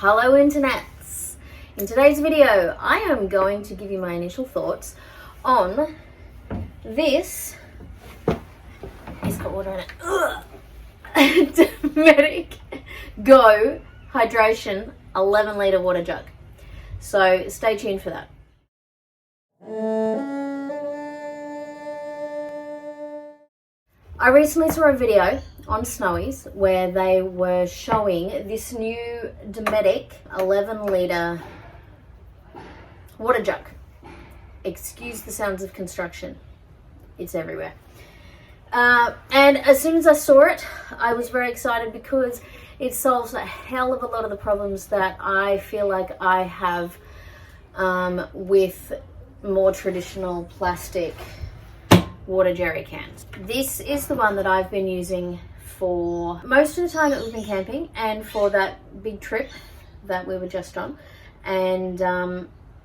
Hello internets! In today's video I am going to give you my initial thoughts on this. It's got water in it. Dometic GO Hydration 11 litre water jug. So stay tuned for that. I recently saw a video on Snowies where they were showing this new Dometic 11 litre water jug. Excuse the sounds of construction. It's everywhere. And as soon as I saw it, I was very excited because it solves a hell of a lot of the problems that I feel like I have with more traditional plastic water jerry cans. This is the one that I've been using for most of the time that we've been camping and for that big trip that we were just on. And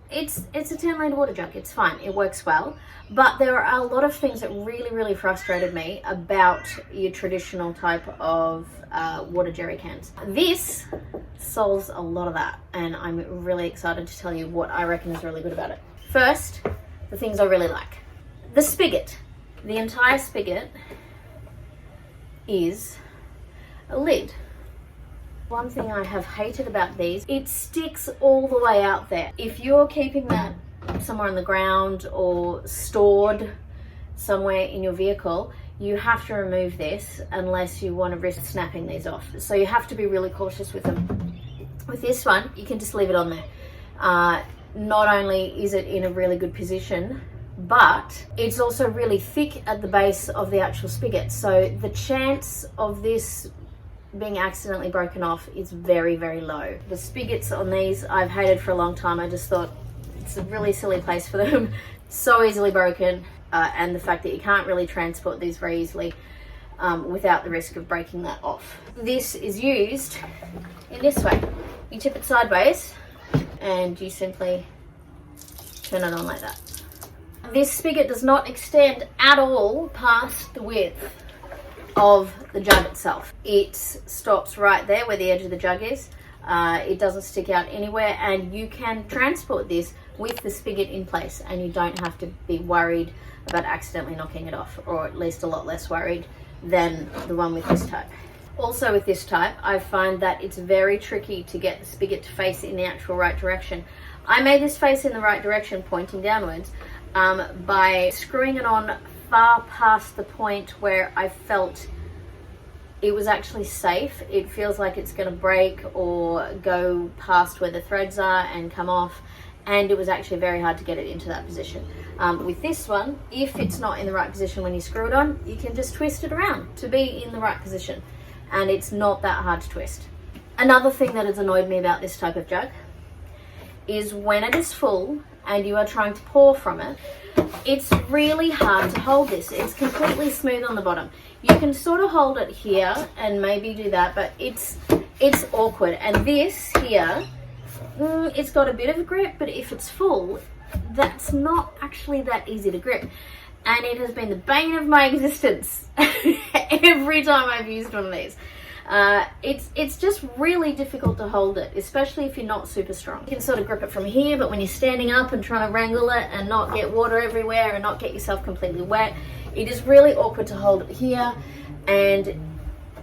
it's a 10 litre water jug. It's fine. It works well. But there are a lot of things that really frustrated me about your traditional type of water jerry cans. This solves a lot of that, and I'm really excited to tell you what I reckon is really good about it. First, the things I really like. The spigot. The entire spigot is a lid. One thing I have hated about these, it sticks all the way out there. If you're keeping that somewhere on the ground or stored somewhere in your vehicle, you have to remove this unless you want to risk snapping these off. So you have to be really cautious with them. With this one, you can just leave it on there. Not only is it in a really good position, but it's also really thick at the base of the actual spigot. So the chance of this being accidentally broken off is very low. The spigots on these I've hated for a long time. I just thought it's a really silly place for them. So easily broken, and the fact that you can't really transport these very easily without the risk of breaking that off. This is used in this way. You tip it sideways and you simply turn it on like that. This spigot does not extend at all past the width of the jug itself. It stops right there where the edge of the jug is. It doesn't stick out anywhere, and you can transport this with the spigot in place, and you don't have to be worried about accidentally knocking it off, or at least a lot less worried than the one with this type. Also with this type, I find that it's very tricky to get the spigot to face in the actual right direction. I made this face in the right direction, pointing downwards, by screwing it on far past the point where I felt it was actually safe. It feels like it's going to break or go past where the threads are and come off, and it was actually very hard to get it into that position. With this one, if it's not in the right position when you screw it on, you can just twist it around to be in the right position, and it's not that hard to twist. Another thing that has annoyed me about this type of jug is when it is full and you are trying to pour from it, it's really hard to hold this. It's completely smooth on the bottom. You can sort of hold it here and maybe do that, but it's awkward. And this here, it's got a bit of a grip, but if it's full, that's not actually that easy to grip. And it has been the bane of my existence every time I've used one of these. It's just really difficult to hold it, especially if you're not super strong. You can sort of grip it from here, but when you're standing up and trying to wrangle it and not get water everywhere and not get yourself completely wet, it is really awkward to hold it here, and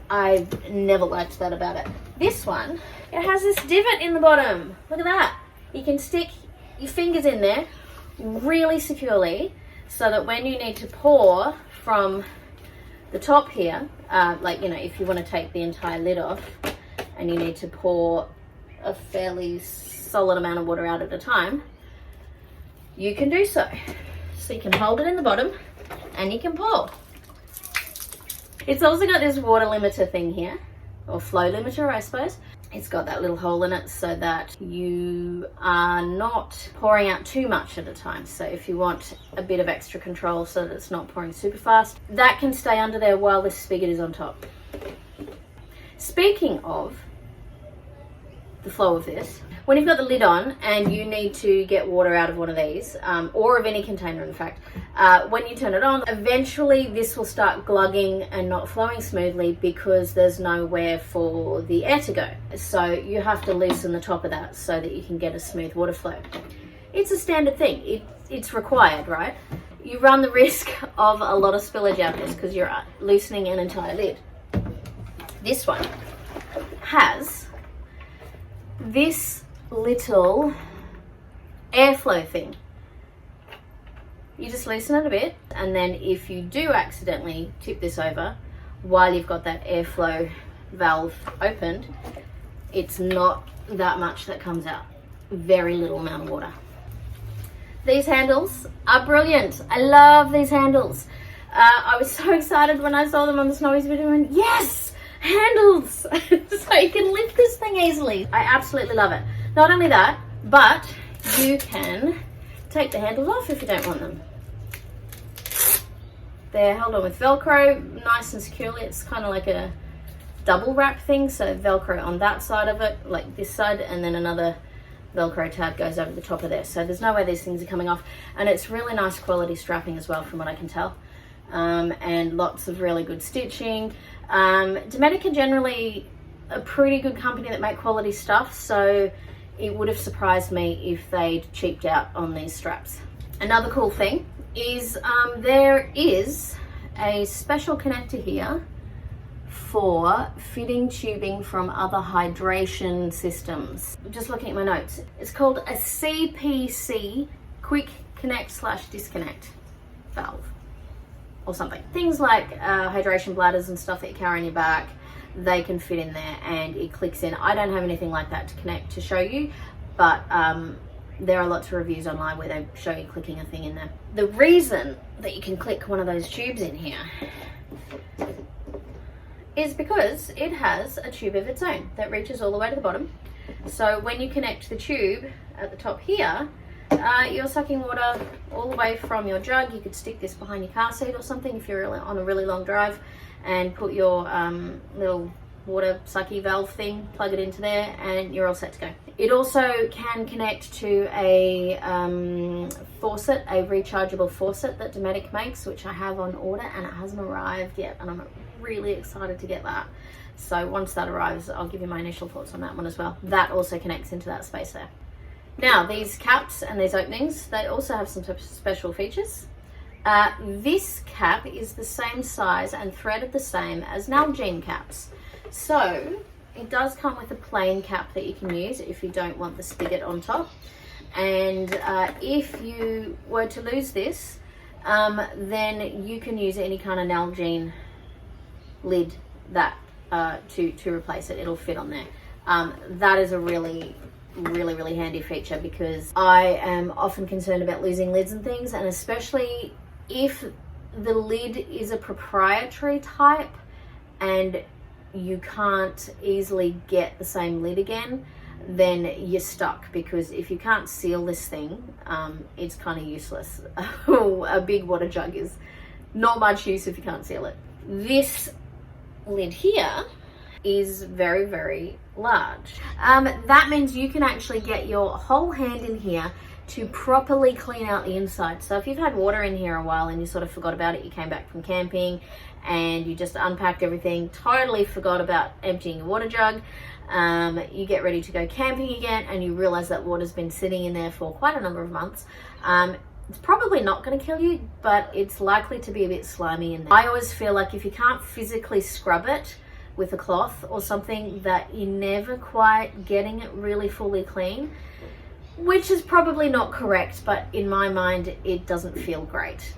I've never liked that about it. This one, it has this divot in the bottom. Look at that. You can stick your fingers in there really securely so that when you need to pour from the top here, if you want to take the entire lid off and you need to pour a fairly solid amount of water out at a time, you can do so. So you can hold it in the bottom and you can pour. It's also got this water limiter thing here, or flow limiter, I suppose. It's got that little hole in it so that you are not pouring out too much at a time. So if you want a bit of extra control so that it's not pouring super fast, that can stay under there while this spigot is on top. Speaking of the flow of this, when you've got the lid on and you need to get water out of one of these, or of any container in fact, when you turn it on, eventually this will start glugging and not flowing smoothly because there's nowhere for the air to go. So you have to loosen the top of that so that you can get a smooth water flow. It's a standard thing. It's required, right? You run the risk of a lot of spillage out of this because you're loosening an entire lid. This one has this little airflow thing. You just loosen it a bit, and then if you do accidentally tip this over while you've got that airflow valve opened, it's not that much that comes out. Very little amount of water. These handles are brilliant. I love these handles. I was so excited when I saw them on the Snowies video and yes, handles! So you can lift this thing easily. I absolutely love it. Not only that, but you can take the handles off if you don't want them. They're held on with Velcro, nice and securely. It's kind of like a double wrap thing, so Velcro on that side of it, like this side, and then another Velcro tab goes over the top of there. So there's no way these things are coming off, and it's really nice quality strapping as well from what I can tell, and lots of really good stitching. Dometic are generally a pretty good company that make quality stuff, so it would have surprised me if they'd cheaped out on these straps. Another cool thing is there is a special connector here for fitting tubing from other hydration systems. Just looking at my notes, it's called a CPC, quick connect / disconnect valve or something. Things like hydration bladders and stuff that you carry on your back, they can fit in there and it clicks in. I don't have anything like that to connect to show you, but there are lots of reviews online where they show you clicking a thing in there. The reason that you can click one of those tubes in here is because it has a tube of its own that reaches all the way to the bottom. So when you connect the tube at the top here, you're sucking water all the way from your jug. You could stick this behind your car seat or something if you're on a really long drive, and put your little water sucky valve thing, plug it into there, and you're all set to go. It also can connect to a faucet, a rechargeable faucet that Dometic makes, which I have on order, and it hasn't arrived yet, and I'm really excited to get that. So once that arrives, I'll give you my initial thoughts on that one as well. That also connects into that space there. Now, these caps and these openings, they also have some special features. This cap is the same size and threaded the same as Nalgene caps. So it does come with a plain cap that you can use if you don't want the spigot on top. And if you were to lose this, then you can use any kind of Nalgene lid that to replace it. It'll fit on there. That is a really handy feature because I am often concerned about losing lids and things, and especially if the lid is a proprietary type and you can't easily get the same lid again, then you're stuck, because if you can't seal this thing, it's kind of useless. A big water jug is not much use if you can't seal it. This lid here is very large. That means you can actually get your whole hand in here to properly clean out the inside. So if you've had water in here a while and you sort of forgot about it, you came back from camping and you just unpacked everything, totally forgot about emptying your water jug, you get ready to go camping again and you realize that water's been sitting in there for quite a number of months. It's probably not going to kill you, but it's likely to be a bit slimy in there. I always feel like if you can't physically scrub it with a cloth or something, that you're never quite getting it really fully clean, which is probably not correct, but in my mind it doesn't feel great.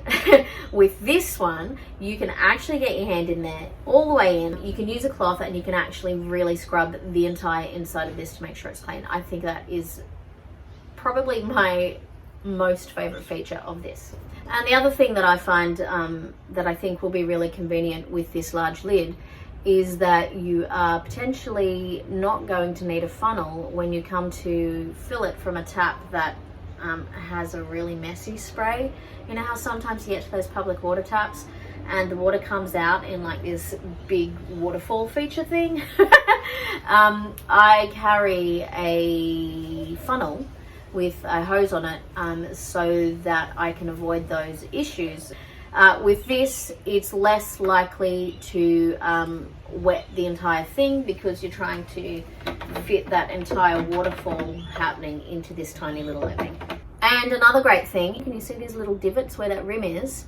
With this one, you can actually get your hand in there all the way in. You can use a cloth and you can actually really scrub the entire inside of this to make sure it's clean. I think that is probably my most favorite feature of this. And the other thing that I find that I think will be really convenient with this large lid is that you are potentially not going to need a funnel when you come to fill it from a tap that has a really messy spray. You know how sometimes you get to those public water taps and the water comes out in like this big waterfall feature thing. I carry a funnel with a hose on it, so that I can avoid those issues. With this, it's less likely to wet the entire thing because you're trying to fit that entire waterfall happening into this tiny little opening. And another great thing, can you see these little divots where that rim is?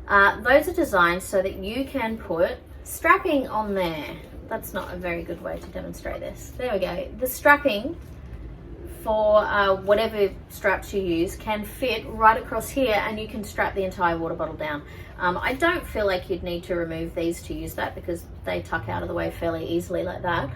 Those are designed so that you can put strapping on there. That's not a very good way to demonstrate this. There we go. The strapping for whatever straps you use can fit right across here, and you can strap the entire water bottle down. I don't feel like you'd need to remove these to use that because they tuck out of the way fairly easily like that.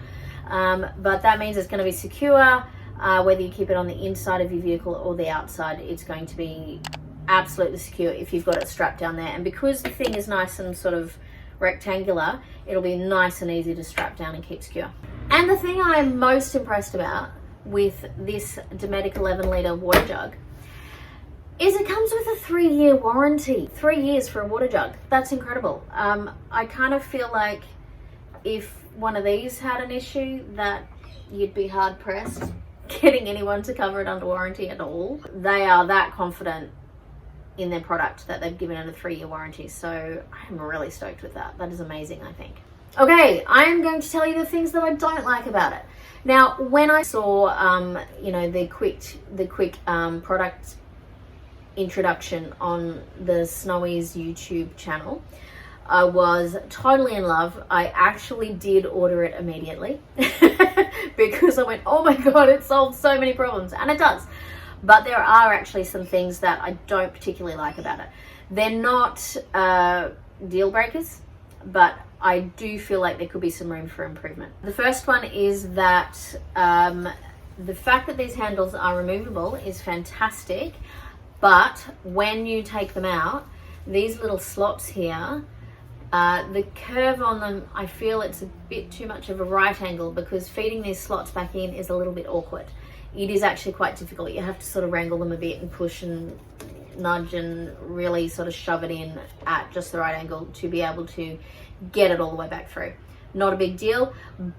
But that means it's going to be secure, whether you keep it on the inside of your vehicle or the outside. It's going to be absolutely secure if you've got it strapped down there. And because the thing is nice and sort of rectangular, it'll be nice and easy to strap down and keep secure. And the thing I'm most impressed about with this Dometic 11 litre water jug is it comes with a 3-year warranty. 3 years for a water jug. That's incredible. I kind of feel like if one of these had an issue, that you'd be hard pressed getting anyone to cover it under warranty at all. They are that confident in their product that they've given it a 3-year warranty. So I'm really stoked with that. That is amazing, I think. Okay, I'm going to tell you the things that I don't like about it. Now, when I saw, you know, the quick product introduction on the Snowy's YouTube channel, I was totally in love. I actually did order it immediately because I went, oh my God, it solves so many problems. And it does. But there are actually some things that I don't particularly like about it. They're not deal breakers, but I do feel like there could be some room for improvement. The first one is that the fact that these handles are removable is fantastic, but when you take them out, these little slots here, the curve on them, I feel it's a bit too much of a right angle because feeding these slots back in is a little bit awkward. It is actually quite difficult. You have to sort of wrangle them a bit and push and nudge and really sort of shove it in at just the right angle to be able to get it all the way back through. Not a big deal,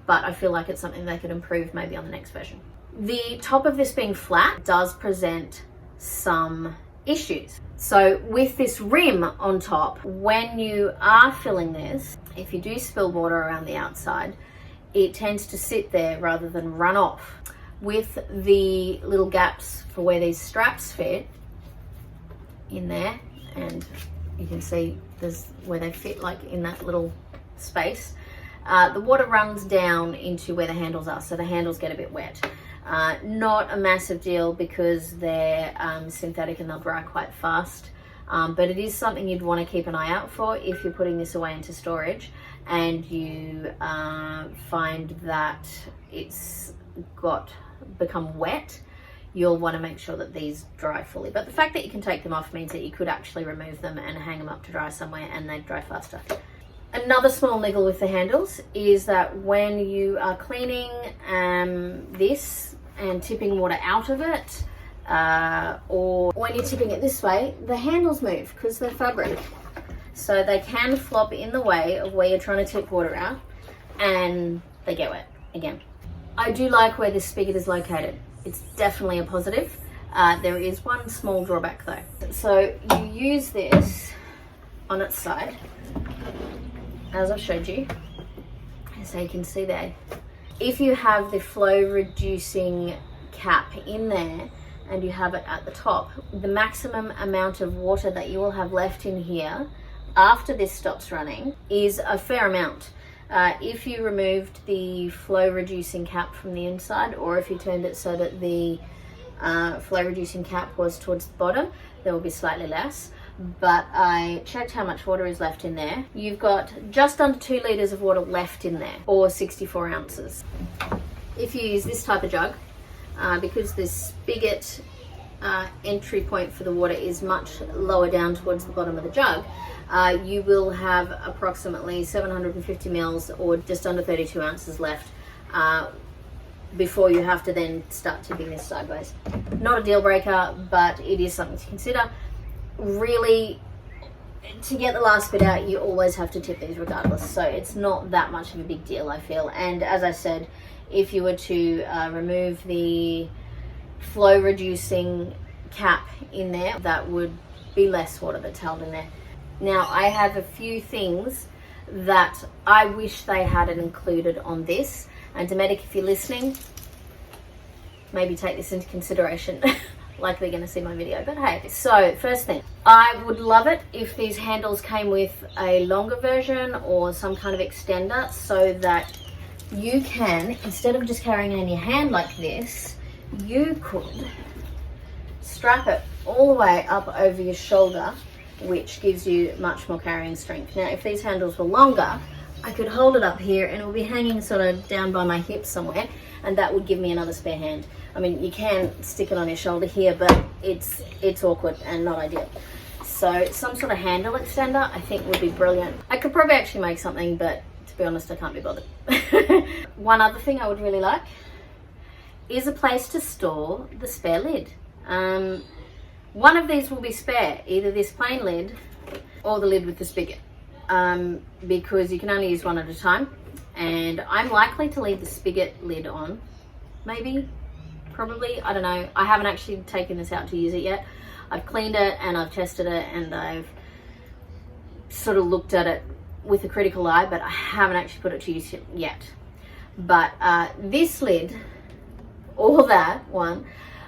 but I feel like it's something they could improve maybe on the next version. The top of this being flat does present some issues. So with this rim on top, when you are filling this, if you do spill water around the outside, it tends to sit there rather than run off. With the little gaps for where these straps fit in there, and you can see there's where they fit like in that little space, the water runs down into where the handles are, so the handles get a bit wet. Not a massive deal because they're synthetic and they'll dry quite fast, but it is something you'd want to keep an eye out for if you're putting this away into storage and you find that it's become wet. You'll want to make sure that these dry fully. But the fact that you can take them off means that you could actually remove them and hang them up to dry somewhere and they'd dry faster. Another small niggle with the handles is that when you are cleaning this and tipping water out of it, or when you're tipping it this way, the handles move because they're fabric. So they can flop in the way of where you're trying to tip water out and they get wet again. I do like where this spigot is located. It's definitely a positive. There is one small drawback though. So you use this on its side, as I've showed you, so you can see there. If you have the flow reducing cap in there and you have it at the top, the maximum amount of water that you will have left in here after this stops running is a fair amount. If you removed the flow reducing cap from the inside, or if you turned it so that the flow reducing cap was towards the bottom, there will be slightly less. But I checked how much water is left in there. You've got just under 2 litres of water left in there, or 64 ounces. If you use this type of jug, because this spigot entry point for the water is much lower down towards the bottom of the jug, you will have approximately 750 mils or just under 32 ounces left before you have to then start tipping this sideways. Not a deal breaker, but it is something to consider. Really, to get the last bit out, you always have to tip these regardless, so it's not that much of a big deal, I feel. And as I said, if you were to remove the flow reducing cap in there, that would be less water that's held in there. Now, I have a few things that I wish they had it included on this, and Dometic, if you're listening, maybe take this into consideration. Like they're going to see my video, but hey. So first thing, I would love it if these handles came with a longer version or some kind of extender, so that you can, instead of just carrying it in your hand like this, you could strap it all the way up over your shoulder, which gives you much more carrying strength. Now, if these handles were longer, I could hold it up here and it will be hanging sort of down by my hip somewhere, and that would give me another spare hand. I mean, you can stick it on your shoulder here, but it's awkward and not ideal. So some sort of handle extender I think would be brilliant. I could probably actually make something, but to be honest, I can't be bothered. One other thing I would really like is a place to store the spare lid. One of these will be spare, either this plain lid or the lid with the spigot, because you can only use one at a time, and I'm likely to leave the spigot lid on, maybe, probably, I don't know. I haven't actually taken this out to use it yet. I've cleaned it and I've tested it and I've sort of looked at it with a critical eye, but I haven't actually put it to use yet. But this lid, or that one,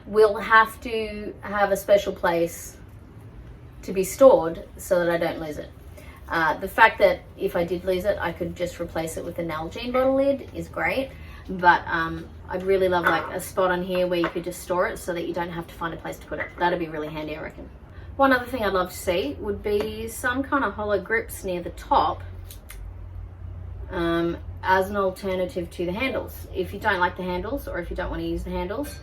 will have to have a special place to be stored so that I don't lose it. The fact that if I did lose it, I could just replace it with an Nalgene bottle lid is great, but I'd really love like a spot on here where you could just store it so that you don't have to find a place to put it. That'd be really handy, I reckon. One other thing I'd love to see would be some kind of hollow grips near the top, as an alternative to the handles. If you don't like the handles, or if you don't want to use the handles,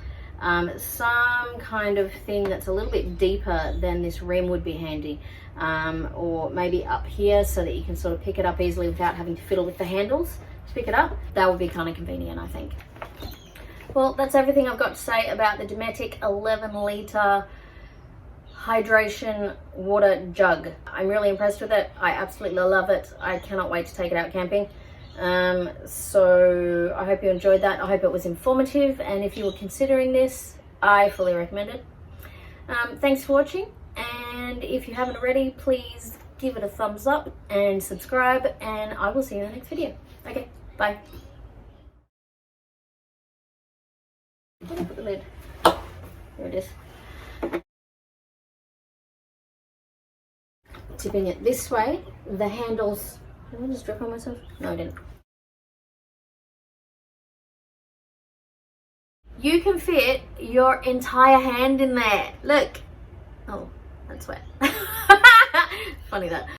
some kind of thing that's a little bit deeper than this rim would be handy, or maybe up here so that you can sort of pick it up easily without having to fiddle with the handles to pick it up. That would be kind of convenient, I think. Well, that's everything I've got to say about the Dometic 11 litre hydration water jug. I'm really impressed with it. I absolutely love it. I cannot wait to take it out camping. So I hope you enjoyed that. I hope it was informative, and if you were considering this, I fully recommend it. Thanks for watching, and if you haven't already, please give it a thumbs up and subscribe, and I will see you in the next video. Okay, bye. Where did I put the lid? There it is. Tipping it this way, the handles. Did I just drip on myself? No, I didn't. You can fit your entire hand in there. Look. Oh, that's wet. Funny that.